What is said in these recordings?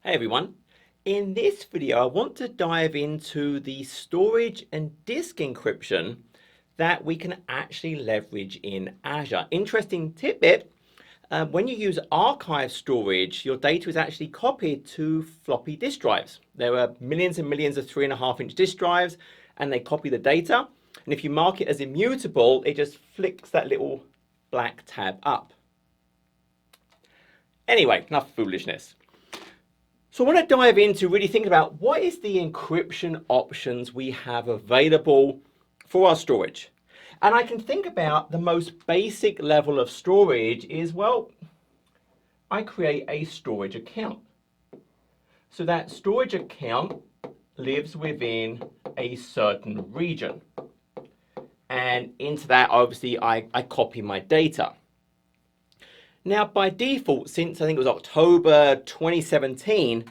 Hey everyone, in this video I want to dive into the storage and disk encryption that we can actually leverage in Azure. Interesting tidbit, when you use archive storage, your data is actually copied to floppy disk drives. There are millions and millions of 3.5-inch disk drives and they copy the data, and if you mark it as immutable, it just flicks that little black tab up. Anyway, enough foolishness. So I want to dive into really thinking about what is the encryption options we have available for our storage. And I can think about the most basic level of storage is, well, I create a storage account. So that storage account lives within a certain region. And into that, obviously, I copy my data. Now, by default, since I think it was October 2017,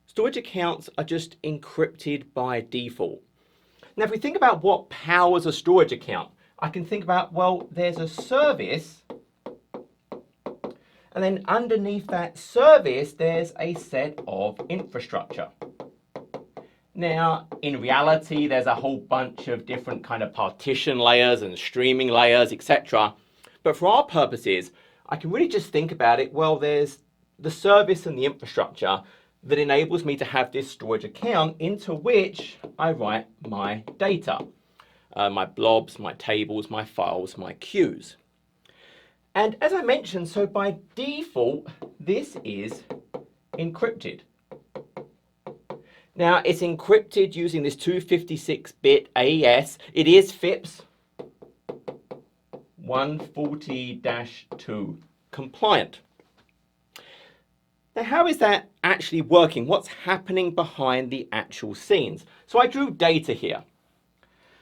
storage accounts are just encrypted by default. Now, if we think about what powers a storage account, I can think about, well, there's a service, and then underneath that service, there's a set of infrastructure. Now, in reality, there's a whole bunch of different kind of partition layers and streaming layers, etc. But for our purposes, I can really just think about it, well, there's the service and the infrastructure that enables me to have this storage account into which I write my data, my blobs, my tables, my files, my queues. And as I mentioned, so by default, this is encrypted. Now, it's encrypted using this 256-bit AES. It is FIPS 140-2 compliant. Now, how is that actually working? What's happening behind the actual scenes? So I drew data here.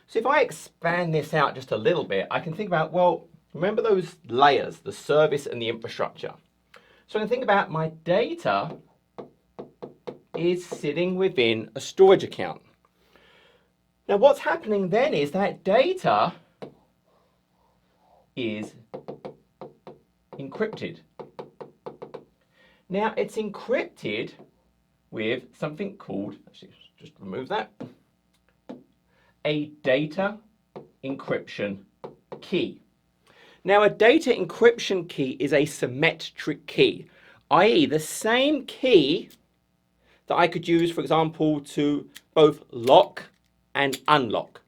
So if I expand this out just a little bit, I can think about, well, remember those layers, the service and the infrastructure. So I can think about my data is sitting within a storage account. Now, what's happening then is that data is encrypted. Now, it's encrypted with something called, actually, just remove that, a data encryption key. Now, a data encryption key is a symmetric key, i.e. the same key that I could use, for example, to both lock and unlock.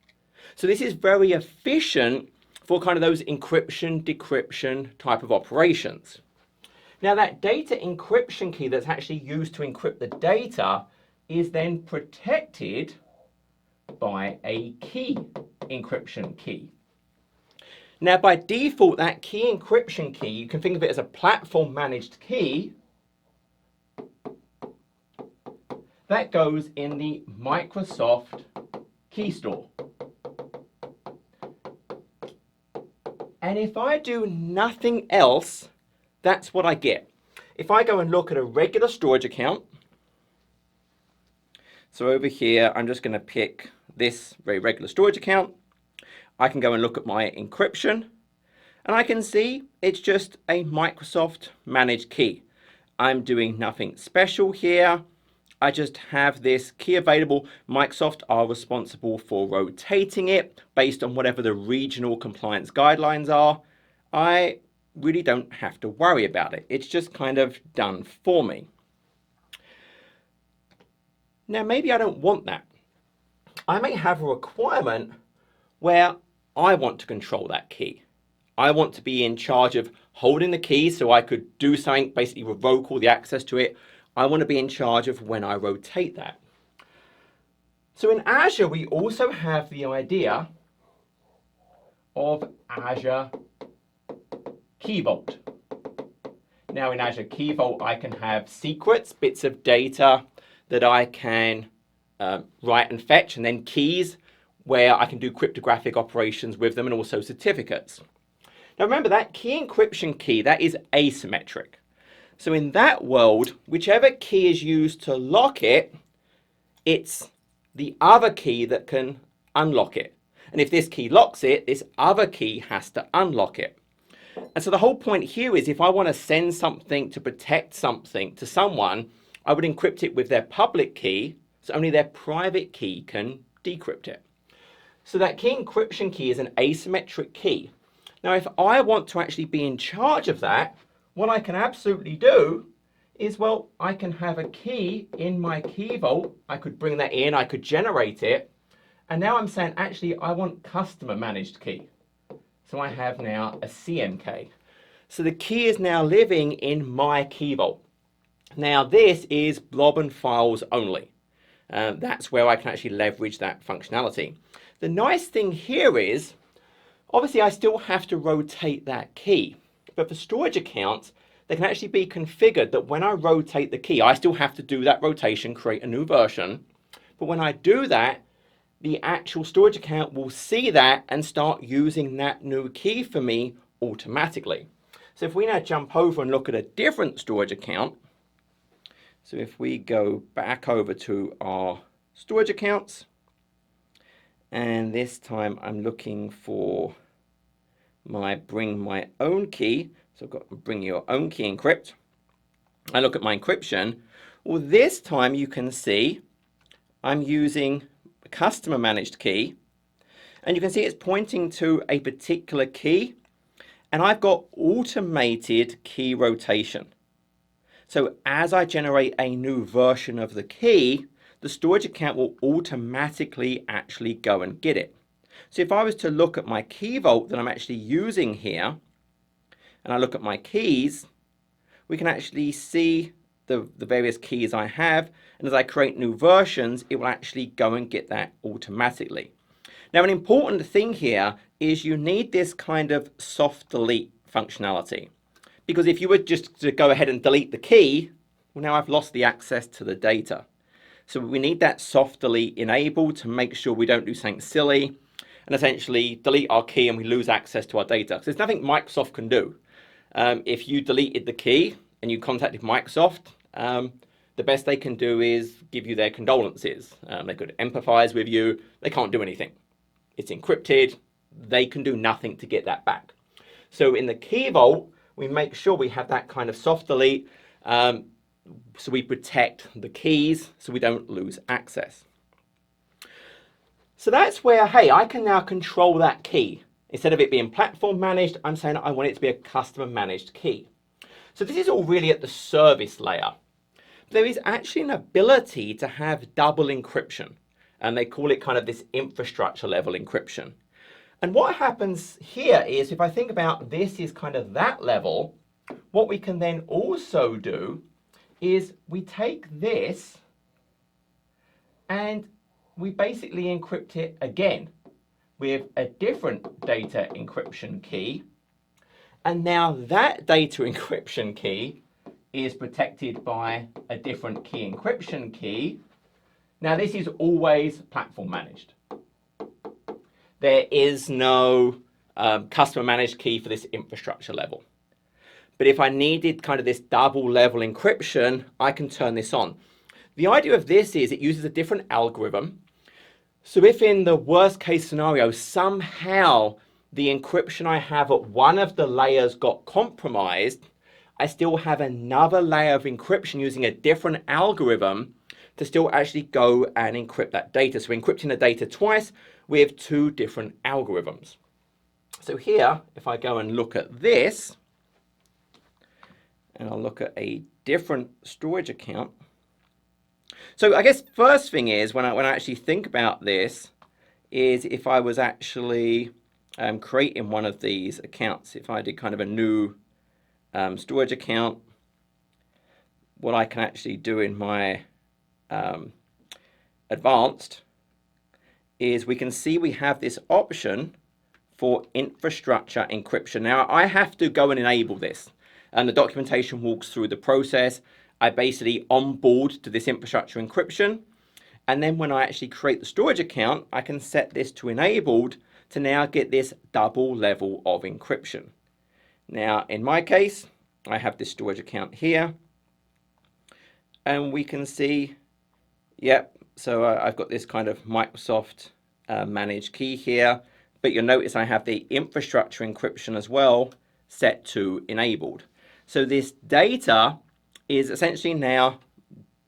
So this is very efficient for kind of those encryption, decryption type of operations. Now, that data encryption key that's actually used to encrypt the data is then protected by a key encryption key. Now, by default, that key encryption key, you can think of it as a platform managed key that goes in the Microsoft key store. And if I do nothing else, that's what I get. If I go and look at a regular storage account, so over here, I'm just going to pick this very regular storage account. I can go and look at my encryption, and I can see it's just a Microsoft managed key. I'm doing nothing special here. I just have this key available. Microsoft are responsible for rotating it based on whatever the regional compliance guidelines are. I really don't have to worry about it. It's just kind of done for me. Now, maybe I don't want that. I may have a requirement where I want to control that key. I want to be in charge of holding the key so I could do something, basically revoke all the access to it. I want to be in charge of when I rotate that. So in Azure, we also have the idea of Azure Key Vault. Now, in Azure Key Vault, I can have secrets, bits of data that I can write and fetch, and then keys where I can do cryptographic operations with them, and also certificates. Now, remember that key encryption key, that is asymmetric. So in that world, whichever key is used to lock it, it's the other key that can unlock it. And if this key locks it, this other key has to unlock it. And so the whole point here is if I want to send something to protect something to someone, I would encrypt it with their public key, so only their private key can decrypt it. So that key encryption key is an asymmetric key. Now, if I want to actually be in charge of that, what I can absolutely do is, well, I can have a key in my key vault. I could bring that in, I could generate it. And now I'm saying, actually, I want customer managed key. So I have now a CMK. So the key is now living in my key vault. Now this is blob and files only. That's where I can actually leverage that functionality. The nice thing here is, obviously I still have to rotate that key, but for storage accounts, they can actually be configured that when I rotate the key, I still have to do that rotation, create a new version. But when I do that, the actual storage account will see that and start using that new key for me automatically. So if we now jump over and look at a different storage account, so if we go back over to our storage accounts, and this time I'm looking for my bring my own key. So I've got bring your own key encrypt. I look at my encryption. Well, this time you can see I'm using a customer managed key, and you can see it's pointing to a particular key, and I've got automated key rotation. So as I generate a new version of the key, the storage account will automatically actually go and get it. So if I was to look at my key vault that I'm actually using here, and I look at my keys, we can actually see the various keys I have, and as I create new versions, it will actually go and get that automatically. Now, an important thing here is you need this kind of soft delete functionality, because if you were just to go ahead and delete the key, well, now I've lost the access to the data. So we need that soft delete enabled to make sure we don't do something silly and essentially delete our key and we lose access to our data. So there's nothing Microsoft can do. If you deleted the key and you contacted Microsoft, the best they can do is give you their condolences. They could empathize with you. They can't do anything. It's encrypted. They can do nothing to get that back. So in the key vault, we make sure we have that kind of soft delete. So we protect the keys so we don't lose access. So that's where, hey, I can now control that key. Instead of it being platform managed, I'm saying I want it to be a customer managed key. So this is all really at the service layer. There is actually an ability to have double encryption, and they call it kind of this infrastructure level encryption. And what happens here is, if I think about this is kind of that level, what we can then also do is we take this and we basically encrypt it again with a different data encryption key. And now that data encryption key is protected by a different key encryption key. Now this is always platform managed. There is no customer managed key for this infrastructure level. But if I needed kind of this double level encryption, I can turn this on. The idea of this is it uses a different algorithm. So if in the worst case scenario, somehow the encryption I have at one of the layers got compromised, I still have another layer of encryption using a different algorithm to still actually go and encrypt that data. So we're encrypting the data twice with two different algorithms. So here, if I go and look at this, and I'll look at a different storage account. So I guess first thing is, when I actually think about this, is if I was actually creating one of these accounts, if I did kind of a new storage account, what I can actually do in my advanced is we can see we have this option for infrastructure encryption. Now I have to go and enable this, and the documentation walks through the process. I basically onboard to this infrastructure encryption, and then when I actually create the storage account, I can set this to enabled to now get this double level of encryption. Now in my case, I have this storage account here, and we can see, yep, so I've got this kind of Microsoft managed key here, but you'll notice I have the infrastructure encryption as well set to enabled. So this data is essentially now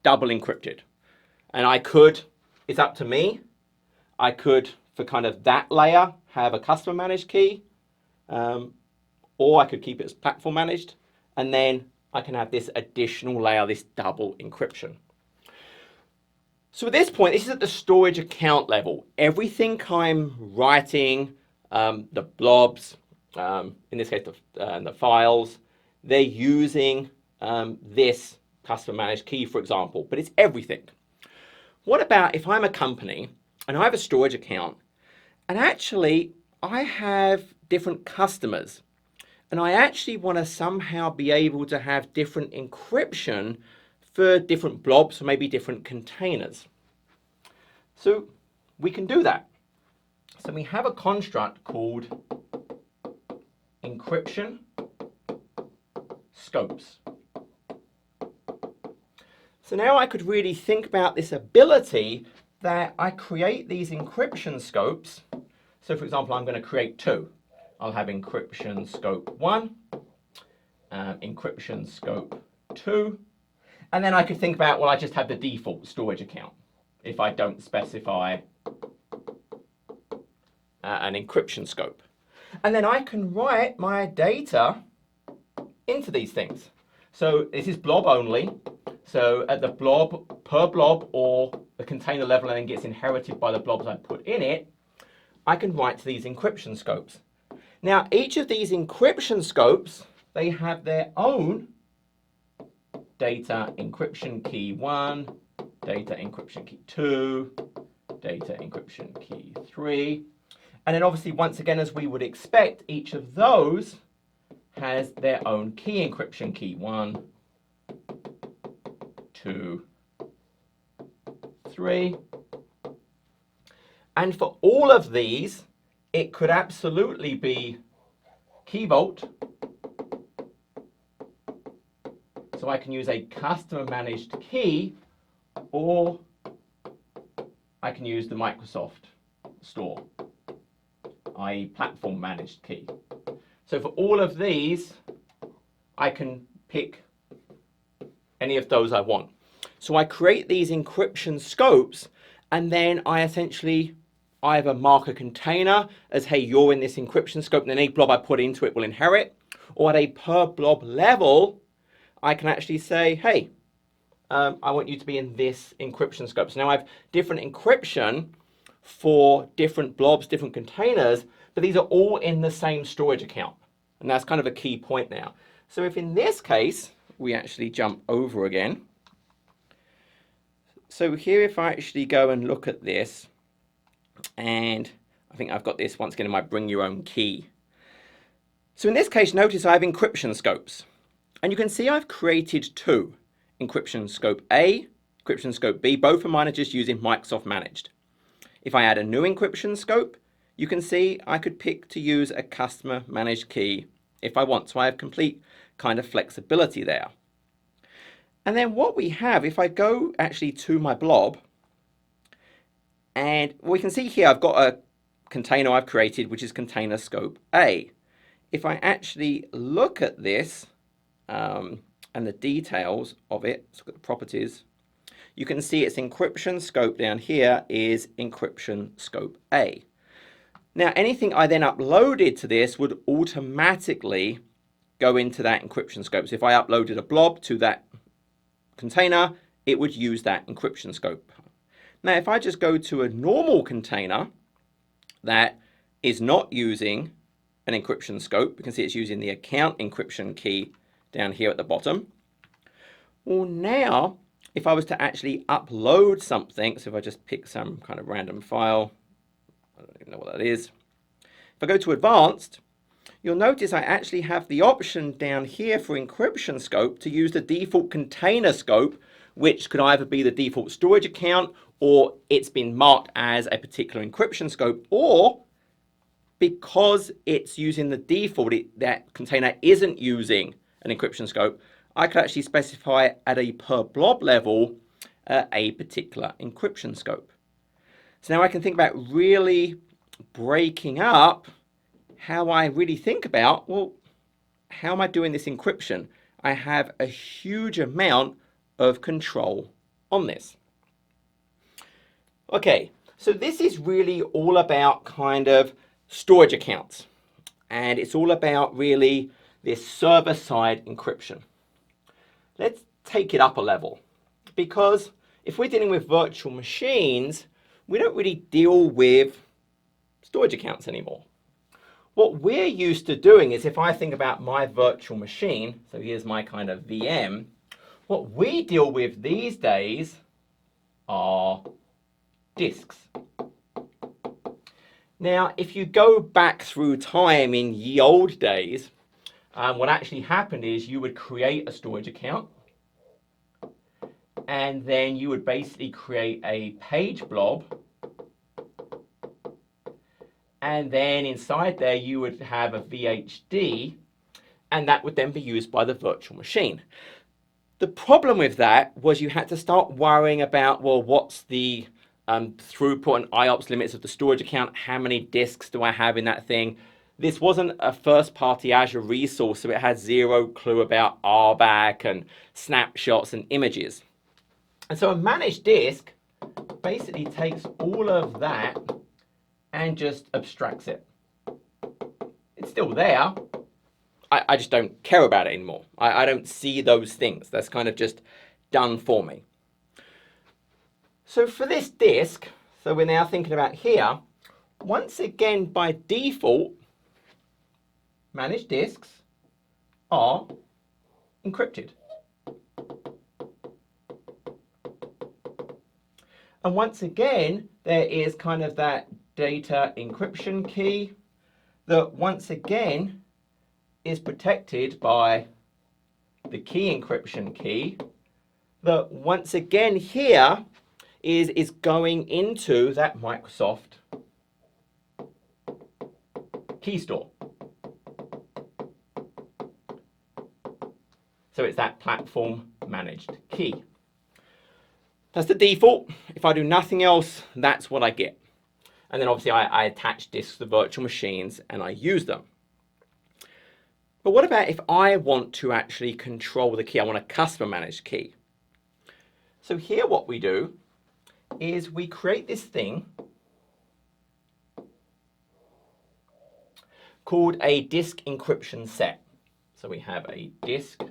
double encrypted. And I could, it's up to me, I could, for kind of that layer, have a customer managed key, or I could keep it as platform managed, and then I can have this additional layer, this double encryption. So at this point, this is at the storage account level. Everything I'm writing, the blobs, in this case, the files, they're using this customer managed key, for example, but it's everything. What about if I'm a company and I have a storage account and actually I have different customers and I actually want to somehow be able to have different encryption for different blobs or maybe different containers. So we can do that. So we have a construct called encryption scopes. So now I could really think about this ability that I create these encryption scopes. So for example, I'm going to create two. I'll have encryption scope 1, encryption scope 2, and then I could think about, well, I just have the default storage account if I don't specify an encryption scope. And then I can write my data into these things. So this is blob only. So at the blob, per blob or the container level, and then gets inherited by the blobs I put in it, I can write to these encryption scopes. Now, each of these encryption scopes, they have their own data encryption key 1, data encryption key 2, data encryption key 3. And then obviously, once again, as we would expect, each of those has their own key encryption key 1, 2, 3. And for all of these, it could absolutely be key vault. So I can use a customer managed key, or I can use the Microsoft Store, i.e. platform managed key. So for all of these, I can pick any of those I want. So I create these encryption scopes, and then I essentially either mark a container as, hey, you're in this encryption scope, and then any blob I put into it will inherit. Or at a per blob level, I can actually say, hey, I want you to be in this encryption scope. So now I have different encryption for different blobs, different containers, but these are all in the same storage account. And that's kind of a key point now. So if in this case, we actually jump over again. So here, if I actually go and look at this, and I think I've got this once again in my bring your own key. So in this case, notice I have encryption scopes. And you can see I've created two. Encryption scope A, encryption scope B, both of mine are just using Microsoft managed. If I add a new encryption scope, you can see I could pick to use a customer managed key if I want. So I have complete kind of flexibility there. And then what we have, if I go actually to my blob, and we can see here I've got a container I've created, which is container scope A. If I actually look at this and the details of it, let's look at the properties, you can see its encryption scope down here is encryption scope A. Now, anything I then uploaded to this would automatically go into that encryption scope. So if I uploaded a blob to that container, it would use that encryption scope. Now, if I just go to a normal container that is not using an encryption scope, you can see it's using the account encryption key down here at the bottom. Well, now, if I was to actually upload something, so if I just pick some kind of random file, I don't even know what that is. If I go to advanced, you'll notice I actually have the option down here for encryption scope to use the default container scope, which could either be the default storage account, or it's been marked as a particular encryption scope, or because it's using the default, that container isn't using an encryption scope, I could actually specify at a per blob level a particular encryption scope. So now I can think about really breaking up how I really think about, well, how am I doing this encryption? I have a huge amount of control on this. Okay, so this is really all about kind of storage accounts. And it's all about really this server-side encryption. Let's take it up a level, because if we're dealing with virtual machines, we don't really deal with storage accounts anymore. What we're used to doing is, if I think about my virtual machine, so here's my kind of VM, what we deal with these days are disks. Now, if you go back through time in ye old days, what actually happened is you would create a storage account, and then you would basically create a page blob, and then inside there you would have a VHD, and that would then be used by the virtual machine. The problem with that was you had to start worrying about, well, what's the throughput and IOPS limits of the storage account? How many disks do I have in that thing? This wasn't a first-party Azure resource, so it had zero clue about RBAC and snapshots and images. And so a managed disk basically takes all of that and just abstracts it. It's still there. I just don't care about it anymore. I don't see those things. That's kind of just done for me. So for this disk, so we're now thinking about here, once again, by default, managed disks are encrypted. And once again, there is kind of that data encryption key that once again is protected by the key encryption key that once again here is going into that Microsoft key store. So it's that platform managed key. That's the default. If I do nothing else, that's what I get. And then obviously I attach disks to virtual machines and I use them. But what about if I want to actually control the key? I want a customer managed key. So here what we do is we create this thing called a disk encryption set. So we have a disk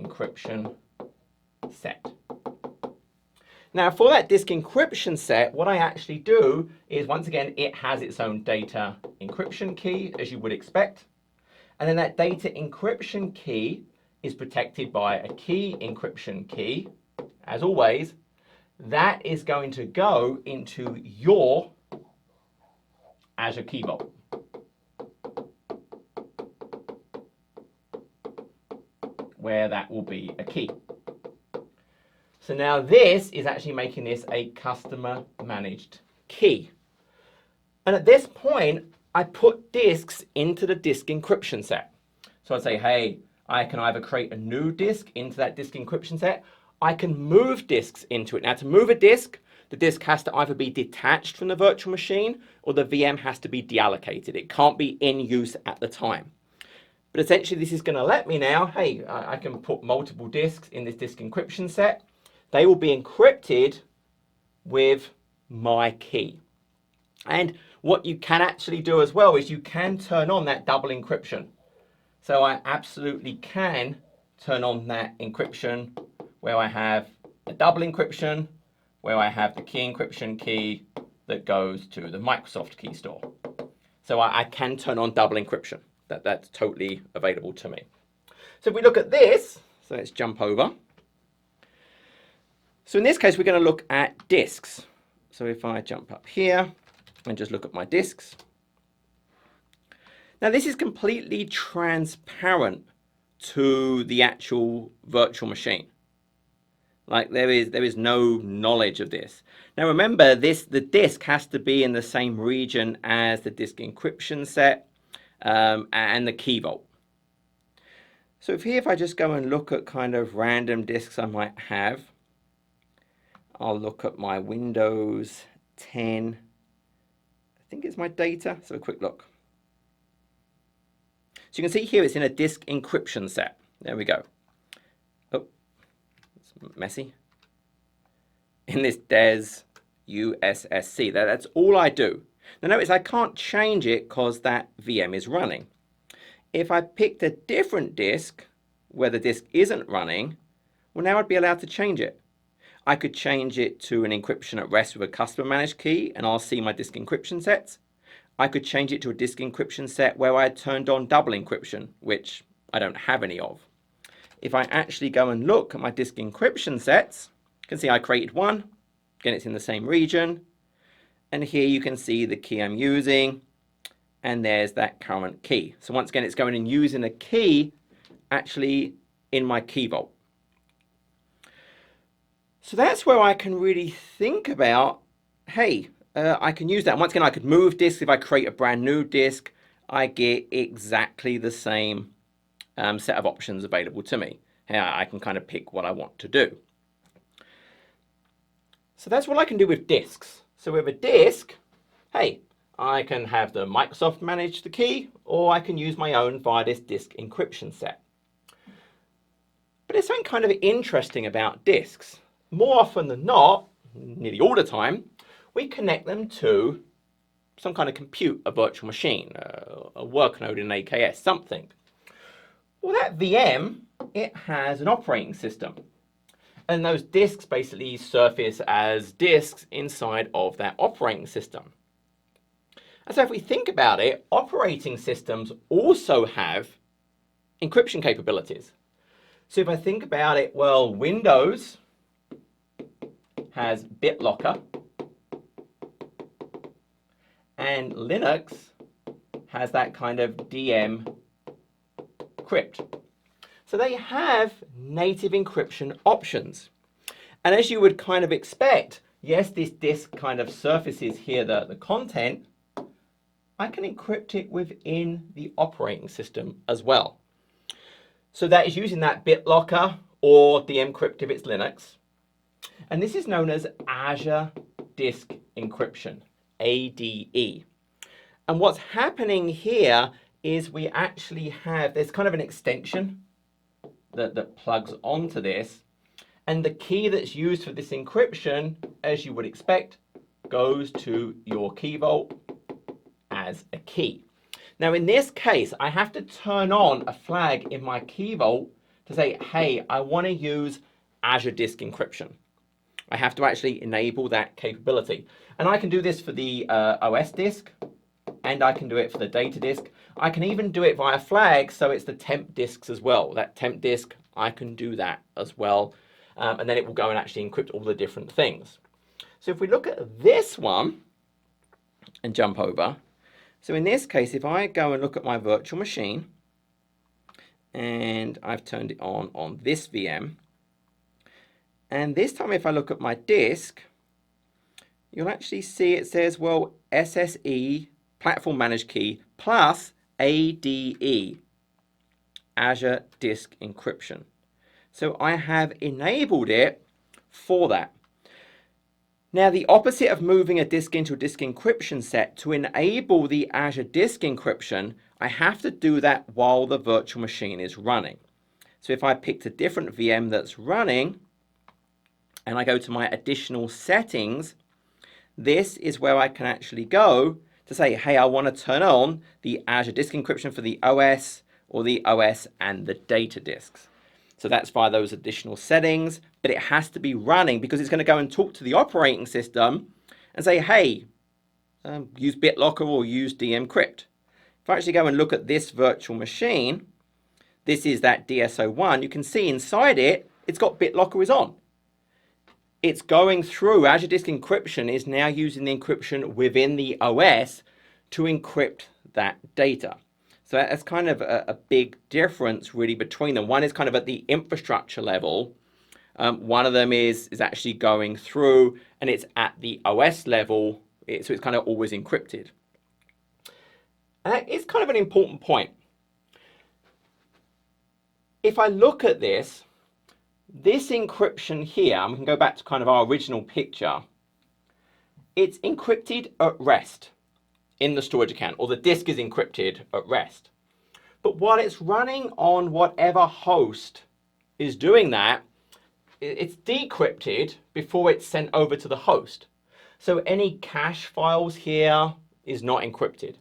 encryption set. Now for that disk encryption set, what I actually do is, once again, it has its own data encryption key, as you would expect. And then that data encryption key is protected by a key encryption key. As always, that is going to go into your Azure Key Vault. Where that will be a key. So now this is actually making this a customer managed key. And at this point, I put disks into the disk encryption set. So I'd say, hey, I can either create a new disk into that disk encryption set. I can move disks into it. Now to move a disk, the disk has to either be detached from the virtual machine or the VM has to be deallocated. It can't be in use at the time. But essentially this is going to let me now, hey, I can put multiple disks in this disk encryption set. They will be encrypted with my key. And what you can actually do as well is you can turn on that double encryption. So I absolutely can turn on that encryption where I have a double encryption, where I have the key encryption key that goes to the Microsoft key store. So I can turn on double encryption. That's totally available to me. So if we look at this, so let's jump over. So in this case, we're going to look at disks. So if I jump up here and just look at my disks. Now this is completely transparent to the actual virtual machine. Like there is no knowledge of this. Now remember, the disk has to be in the same region as the disk encryption set and the key vault. So if I just go and look at kind of random disks I might have, I'll look at my Windows 10, I think it's my data, so a quick look. So you can see here it's in a disk encryption set. There we go. messy, in this DES USSC. That's all I do. Now notice I can't change it because that VM is running. If I picked a different disk where the disk isn't running, well, now I'd be allowed to change it. I could change it to an encryption at rest with a customer managed key, and I'll see my disk encryption sets. I could change it to a disk encryption set where I had turned on double encryption, which I don't have any of. If I actually go and look at my disk encryption sets, you can see I created one. Again, it's in the same region. And here you can see the key I'm using, and there's that current key. So once again, it's going and using a key actually in my key vault. So that's where I can really think about, hey, I can use that. And once again, I could move disks. If I create a brand new disk, I get exactly the same set of options available to me. I can kind of pick what I want to do. So that's what I can do with disks. So with a disk, hey, I can have the Microsoft manage the key, or I can use my own via this disk encryption set. But there's something kind of interesting about disks. More often than not, nearly all the time, we connect them to some kind of compute, a virtual machine, a work node in AKS, something. Well, that VM, it has an operating system. And those disks basically surface as disks inside of that operating system. And so if we think about it, operating systems also have encryption capabilities. So if I think about it, well, Windows has BitLocker, and Linux has that kind of DM crypt. So they have native encryption options. And as you would kind of expect, yes, this disk kind of surfaces here the content. I can encrypt it within the operating system as well. So that is using that BitLocker or DM crypt if it's Linux. And this is known as Azure Disk Encryption, ADE. And what's happening here is we actually have, there's kind of an extension that plugs onto this. And the key that's used for this encryption, as you would expect, goes to your key vault as a key. Now in this case, I have to turn on a flag in my key vault to say, hey, I want to use Azure Disk Encryption. I have to actually enable that capability. And I can do this for the OS disk, and I can do it for the data disk. I can even do it via flag, so it's the temp disks as well. That temp disk, I can do that as well. And then it will go and actually encrypt all the different things. So if we look at this one and jump over, so in this case, if I go and look at my virtual machine, and I've turned it on this VM, and this time if I look at my disk, you'll actually see it says, well, SSE, Platform Managed Key, plus ADE, Azure Disk Encryption. So I have enabled it for that. Now the opposite of moving a disk into a disk encryption set, to enable the Azure Disk Encryption, I have to do that while the virtual machine is running. So if I picked a different VM that's running, and I go to my additional settings, this is where I can actually go to say, hey, I want to turn on the Azure Disk Encryption for the OS or the OS and the data disks. So that's via those additional settings, but it has to be running because it's going to go and talk to the operating system and say, hey, use BitLocker or use DMCrypt. If I actually go and look at this virtual machine, this is that DSO1, you can see inside it, it's got BitLocker is on. It's going through, Azure Disk Encryption is now using the encryption within the OS to encrypt that data. So that's kind of a big difference really between them. One is kind of at the infrastructure level. One of them is actually going through and it's at the OS level. So it's kind of always encrypted. And that is kind of an important point. If I look at this encryption here, and we can go back to kind of our original picture, it's encrypted at rest in the storage account, or the disk is encrypted at rest. But while it's running on whatever host is doing that, it's decrypted before it's sent over to the host. So any cache files here is not encrypted.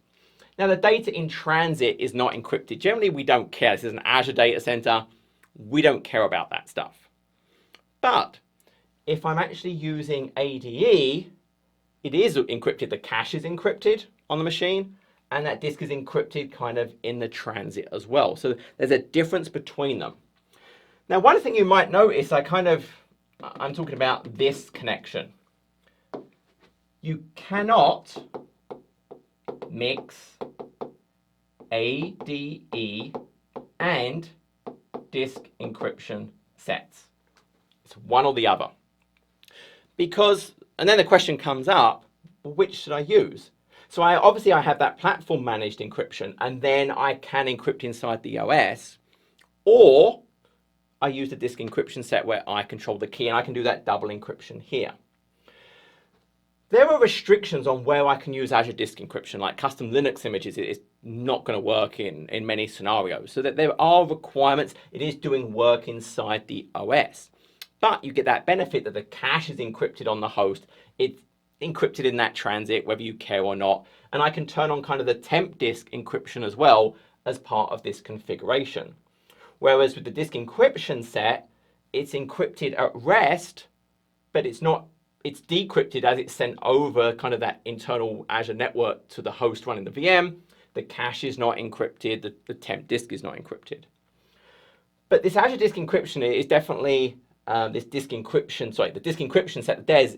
Now the data in transit is not encrypted. Generally we don't care. This is an Azure data center. We don't care about that stuff. But if I'm actually using ADE, it is encrypted. The cache is encrypted on the machine, and that disk is encrypted kind of in the transit as well. So there's a difference between them. Now, one thing you might notice, I'm talking about this connection. You cannot mix ADE and disk encryption sets. It's one or the other. Because, and then the question comes up, which should I use? So obviously I have that platform managed encryption, and then I can encrypt inside the OS, or I use the disk encryption set where I control the key, and I can do that double encryption here. There are restrictions on where I can use Azure Disk Encryption, like custom Linux images. It is not going to work in many scenarios. So that there are requirements. It is doing work inside the OS. But you get that benefit that the cache is encrypted on the host. It's encrypted in that transit, whether you care or not. And I can turn on kind of the temp disk encryption as well as part of this configuration. Whereas with the disk encryption set, it's encrypted at rest, but it's decrypted as it's sent over kind of that internal Azure network to the host running the VM. The cache is not encrypted, the temp disk is not encrypted. But this Azure Disk Encryption is definitely, the disk encryption set, the DES,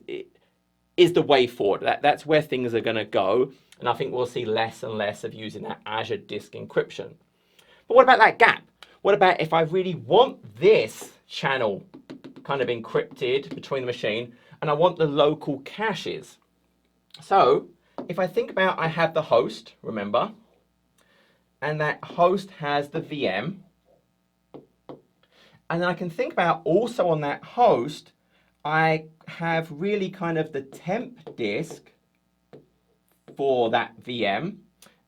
is the way forward. That's where things are going to go. And I think we'll see less and less of using that Azure Disk Encryption. But what about that gap? What about if I really want this channel kind of encrypted between the machine, and I want the local caches? So if I think about, I have the host, remember, and that host has the VM. And then I can think about also on that host, I have really kind of the temp disk for that VM.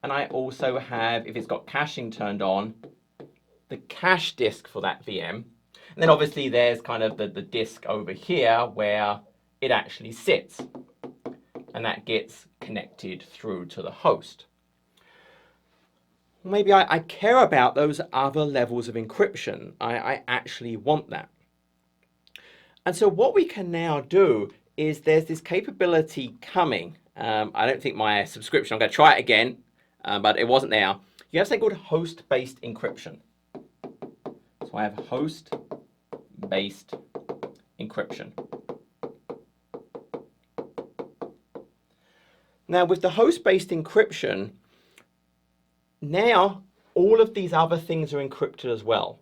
And I also have, if it's got caching turned on, the cache disk for that VM. And then obviously there's kind of the disk over here where it actually sits. And that gets connected through to the host. Maybe I care about those other levels of encryption. I actually want that. And so what we can now do is there's this capability coming. I don't think my subscription, I'm going to try it again, but it wasn't there. You have something called host-based encryption. So I have host-based encryption. Now with the host-based encryption, now all of these other things are encrypted as well.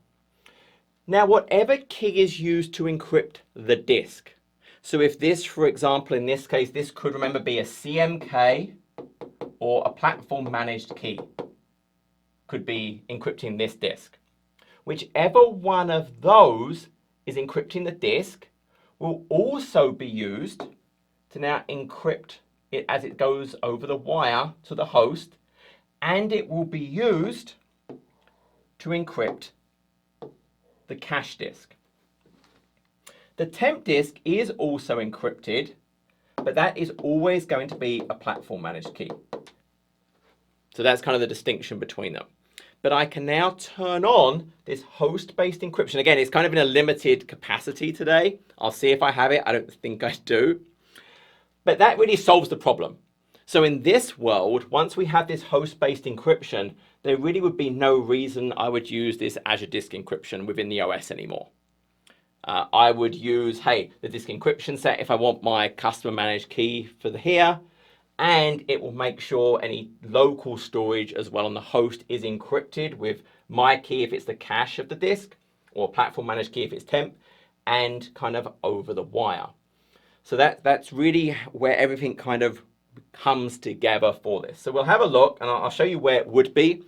Now whatever key is used to encrypt the disk. So if this, for example, in this case, this could remember be a CMK or a platform managed key. Could be encrypting this disk. Whichever one of those is encrypting the disk will also be used to now encrypt it as it goes over the wire to the host, and it will be used to encrypt the cache disk. The temp disk is also encrypted, but that is always going to be a platform managed key. So that's kind of the distinction between them. But I can now turn on this host-based encryption. Again, it's kind of in a limited capacity today. I'll see if I have it. I don't think I do. But that really solves the problem. So in this world, once we have this host-based encryption, there really would be no reason I would use this Azure Disk Encryption within the OS anymore. I would use, hey, the disk encryption set if I want my customer managed key for here, and it will make sure any local storage as well on the host is encrypted with my key if it's the cache of the disk, or platform managed key if it's temp, and kind of over the wire. So that's really where everything kind of comes together for this. So we'll have a look, and I'll show you where it would be.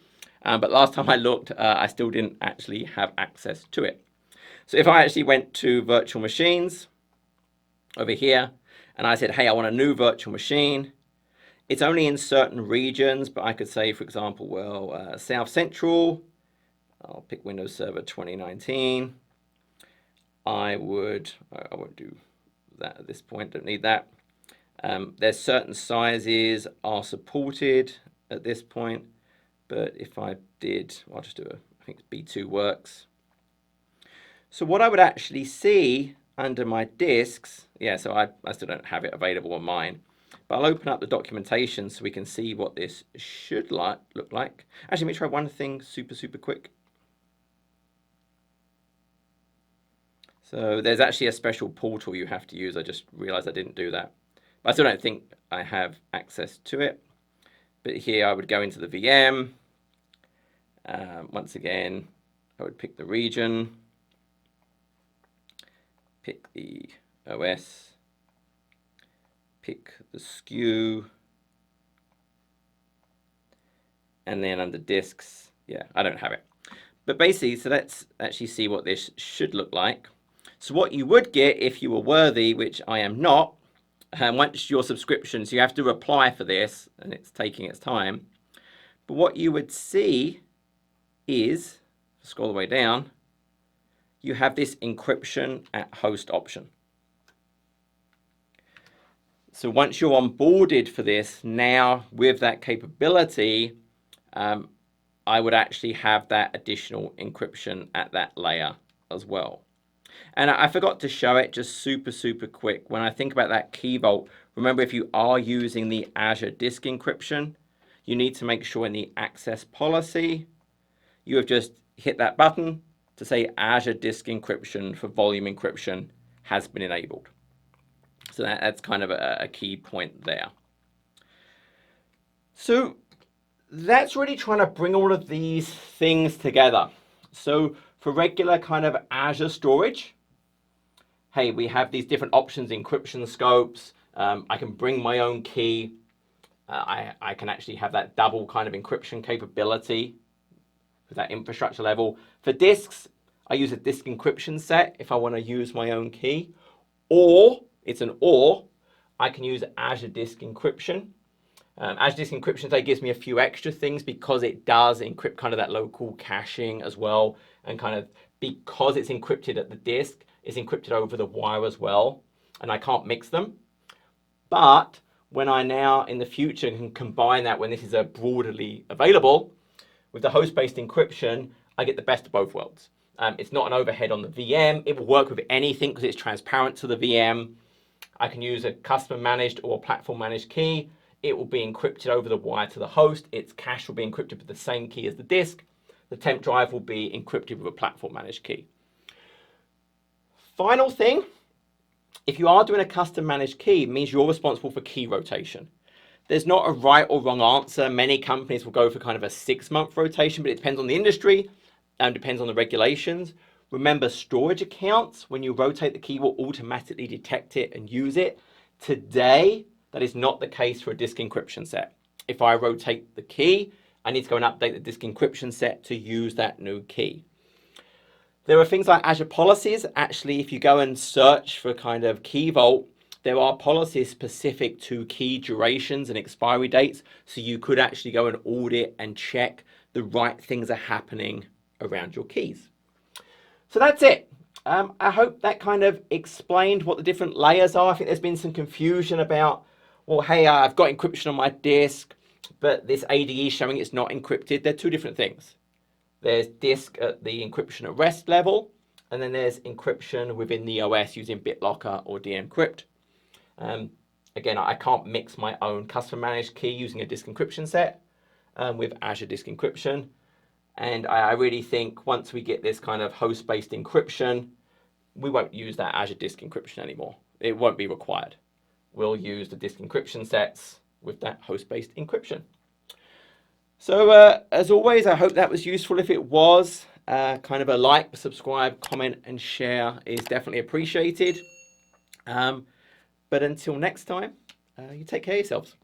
But last time I looked, I still didn't actually have access to it. So if I actually went to virtual machines over here, and I said, hey, I want a new virtual machine. It's only in certain regions, but I could say, for example, well, South Central. I'll pick Windows Server 2019. I won't do that at this point, don't need that. There's certain sizes are supported at this point, but if I did, I'll just do I think B2 works. So what I would actually see under my disks, yeah, so I still don't have it available on mine, but I'll open up the documentation so we can see what this should look like. Actually, let me try one thing super quick. So there's actually a special portal you have to use. I just realized I didn't do that. But I still don't think I have access to it. But here I would go into the VM. Once again, I would pick the region, pick the OS, pick the SKU, and then under disks, yeah, I don't have it. But basically, so let's actually see what this should look like. So what you would get if you were worthy, which I am not, once your subscription, so you have to apply for this, and it's taking its time. But what you would see is, scroll the way down, you have this encryption at host option. So once you're onboarded for this, now with that capability, I would actually have that additional encryption at that layer as well. And I forgot to show it just super quick. When I think about that key vault, remember if you are using the Azure Disk Encryption, you need to make sure in the access policy, you have just hit that button to say Azure Disk Encryption for volume encryption has been enabled. So that's kind of a key point there. So that's really trying to bring all of these things together. So for regular kind of Azure storage, hey, we have these different options, encryption scopes. I can bring my own key. I can actually have that double kind of encryption capability with that infrastructure level. For disks, I use a disk encryption set if I want to use my own key. Or, it's an or, I can use Azure Disk Encryption. Azure Disk Encryption today gives me a few extra things because it does encrypt kind of that local caching as well, and kind of because it's encrypted at the disk, it's encrypted over the wire as well, and I can't mix them. But when I now in the future can combine that, when this is broadly available, with the host-based encryption, I get the best of both worlds. It's not an overhead on the VM. It will work with anything because it's transparent to the VM. I can use a customer managed or platform managed key. It will be encrypted over the wire to the host. Its cache will be encrypted with the same key as the disk. The temp drive will be encrypted with a platform managed key. Final thing, if you are doing a custom managed key, it means you're responsible for key rotation. There's not a right or wrong answer. Many companies will go for kind of a 6-month rotation, but it depends on the industry and depends on the regulations. Remember, storage accounts, when you rotate the key, will automatically detect it and use it. Today, that is not the case for a disk encryption set. If I rotate the key, I need to go and update the disk encryption set to use that new key. There are things like Azure policies. Actually, if you go and search for kind of key vault, there are policies specific to key durations and expiry dates. So you could actually go and audit and check the right things are happening around your keys. So that's it. I hope that kind of explained what the different layers are. I think there's been some confusion about, well, hey, I've got encryption on my disk, but this ADE is showing it's not encrypted. They're two different things. There's disk at the encryption at rest level, and then there's encryption within the OS using BitLocker or DEncrypt. Again, I can't mix my own custom managed key using a disk encryption set with Azure Disk Encryption. And I really think once we get this kind of host-based encryption, we won't use that Azure Disk Encryption anymore. It won't be required. We'll use the disk encryption sets with that host-based encryption. So as always, I hope that was useful. If it was, kind of a like, subscribe, comment, and share is definitely appreciated. But until next time, you take care of yourselves.